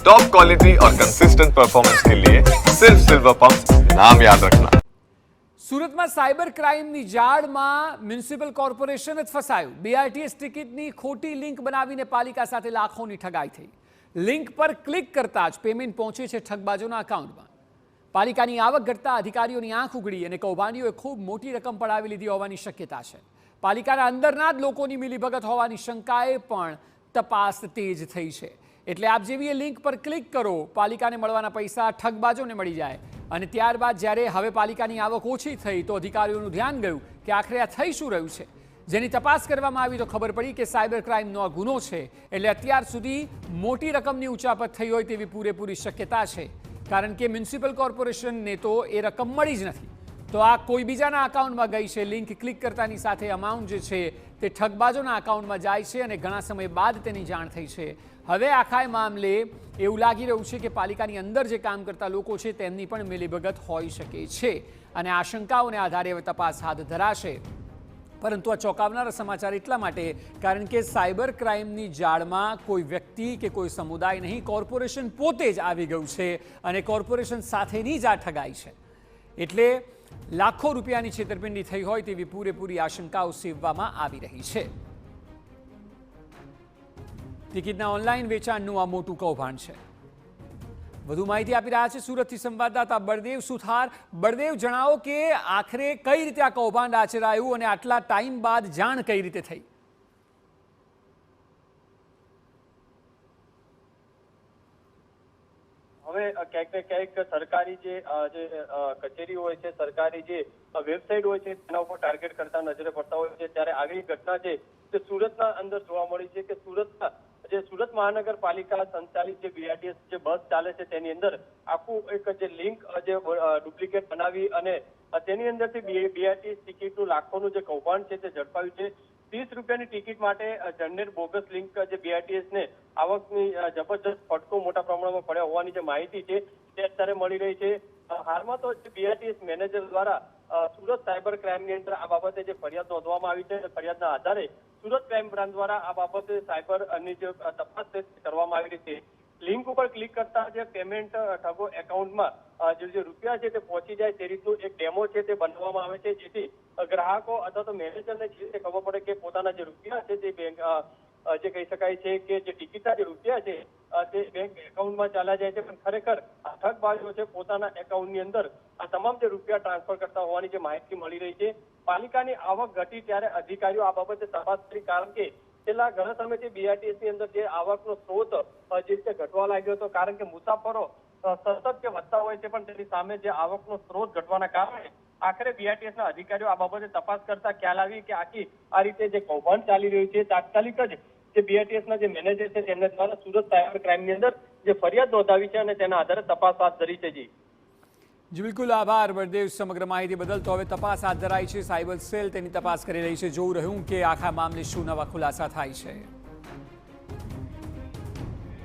Top quality और consistent performance के लिए सिर्फ सिल्वर पंप नाम याद रखना। સુરતમાં સાયબર ક્રાઇમની જાળમાં મ્યુનિસિપલ કોર્પોરેશન જ ફસાયું। બીઆરટીએસ ટિકિટની ખોટી લિંક બનાવીને પાલિકા સાથે લાખોની ઠગાઈ થઈ। લિંક પર ક્લિક કરતા જ પેમેન્ટ પહોંચે છે ઠગબાજોના અકાઉન્ટમાં। પાલિકાની આવક ઘટતા અધિકારીઓની આંખ ઉઘડી અને કૌભાંડીઓએ ખૂબ મોટી રકમ પડાવી લીધી હોવાની શક્યતા છે। પાલિકાના અંદરના જ લોકોની મિલીભગત હોવાની શંકાએ પણ તપાસ તેજ થઈ છે। એટલે આપ જેવી લિંક પર ક્લિક કરો, પાલિકાને મળવાના પૈસા ઠગબાજોને મળી જાય। અને ત્યારબાદ જ્યારે હવે પાલિકાની આવક ઓછી થઈ તો અધિકારીઓનું ધ્યાન ગયું કે આખરે આ થઈ શું રહ્યું છે, જેની તપાસ કરવામાં આવી તો ખબર પડી કે સાયબર ક્રાઇમનો આ ગુનો છે। એટલે અત્યાર સુધી મોટી રકમની ઉચાપત થઈ હોય તેવી પૂરેપૂરી શક્યતા છે, કારણ કે મ્યુનિસિપલ કોર્પોરેશનને તો એ રકમ મળી જ નથી, તો આ કોઈ બીજાના અકાઉન્ટમાં ગઈ છે। લિંક ક્લિક કરતાની સાથે અમાઉન્ટ જે છે તે ઠગબાજોના અકાઉન્ટમાં જાય છે અને ઘણા સમય બાદ તેની જાણ થઈ છે। હવે આખા મામલે એવું લાગી રહ્યું છે કે પાલિકાની અંદર જે કામ કરતા લોકો છે તેમની પણ મિલીભગત હોઈ શકે છે અને આશંકાઓને આધારે હવે તપાસ હાથ ધરાશે। પરંતુ આ ચોંકાવનારા સમાચાર એટલા માટે કારણ કે સાયબર ક્રાઇમની જાળમાં કોઈ વ્યક્તિ કે કોઈ સમુદાય નહીં, કોર્પોરેશન પોતે જ આવી ગયું છે અને કોર્પોરેશન સાથેની જ આ ઠગાઈ છે। એટલે લાખો રૂપિયાની છેતરપિંડી થઈ હોય તેવી પૂરેપૂરી આશંકાઓ સેવવામાં આવી રહી છે। ટિકિટના ઓનલાઈન વેચાણનું આ મોટું કૌભાંડ છે। વધુ માહિતી આપી રહ્યા છે સુરતથી સંવાદદાતા બળદેવ સુથાર। બળદેવ, જણાવો કે આખરે કઈ રીતે આ કૌભાંડ આચરાયું અને આટલા ટાઈમ બાદ જાણ કઈ રીતે થઈ? હવે ક્યાંક ને ક્યાંક સરકારી જે કચેરીઓ હોય છે, સરકારી જે વેબસાઇટ હોય છે તેના ઉપર ટાર્ગેટ કરતા નજરે પડતા હોય છે। ત્યારે આગલી ઘટના છે તે સુરતના અંદર જોવા મળી છે કે સુરત મહાનગરપાલિકા સંચાલિત જે બીઆરટીએસ જે બસ ચાલે છે તેની અંદર આખું એક જે લિંક જે ડુપ્લિકેટ બનાવી અને તેની અંદરથી બીઆરટીએસ ટિકિટનું લાખોનું જે કૌભાંડ છે તે ઝડપાયું છે। 30 રૂપિયાની ટિકિટ માટે જનરેટ બોગસ લિંક જે બીઆરટીએસ ને આવકની જબરજસ્ત ફટકો મોટા પ્રમાણમાં પડ્યા હોવાની જે માહિતી છે તે અત્યારે મળી રહી છે। હાલમાં તો બીઆરટીએસ મેનેજર દ્વારા સુરત સાયબર ક્રાઇમની અંદર આ બાબતે જે ફરિયાદ નોંધવામાં આવી છે, ફરિયાદના આધારે સુરત ક્રાઇમ બ્રાન્ચ દ્વારા આ બાબતે સાયબરની જે તપાસ કરવામાં આવી રહી છે। લિંક ઉપર ક્લિક કરતા જે પેમેન્ટ ઠગો એકાઉન્ટમાં જે રૂપિયા છે તે પહોંચી જાય તે રીતનું એક ડેમો છે તે બનાવવામાં આવે છે, જેથી ગ્રાહકો અથવા તો મેનેજરને જે રીતે ખબર પડે કે પોતાના જે રૂપિયા છે તે બેંક જે કહી શકાય છે કે જે ટિકિટના જે રૂપિયા છે તે બેંક એકાઉન્ટમાં ચાલ્યા જાય છે, પણ ખરેખર આ ઠગબાજો છે પોતાના એકાઉન્ટની અંદર આ તમામ જે રૂપિયા ટ્રાન્સફર કરતા હોવાની જે માહિતી મળી રહી છે। પાલિકાની આવક ઘટી ત્યારે અધિકારીઓ આ બાબતે તપાસ કરી, કારણ કે છેલ્લા ઘણા સમયથી બીઆરટીએસ ની અંદર જે આવકનો સ્ત્રોત જે રીતે ઘટવા લાગ્યો હતો, કારણ કે મુસાફરો સતત જે વધતા હોય છે પણ તેની સામે જે આવકનો સ્ત્રોત ઘટવાના કારણે આખરે બીઆરટીએસના અધિકારીઓ આ બાબતે તપાસ કરતા ખ્યાલ આવી કે આખી આ રીતે જે કૌભાંડ ચાલી રહ્યું છે, તાત્કાલિક જ જે બીઆરટીએસના જે મેનેજર છે તેમને દ્વારા સુરત સાયબર ક્રાઇમની અંદર જે ફરિયાદ નોંધાવી છે અને તેના આધારે તપાસ હાથ ધરી છે। જી બિલકુલ, આભાર બળદેવ સમગ્ર માહિતી બદલ। તો હવે તપાસ હાથ ધરાઈ છે, સાયબર સેલ તેની તપાસ કરી રહી છે। જોવું રહ્યું કે આખા મામલે શું નવા ખુલાસા થાય છે।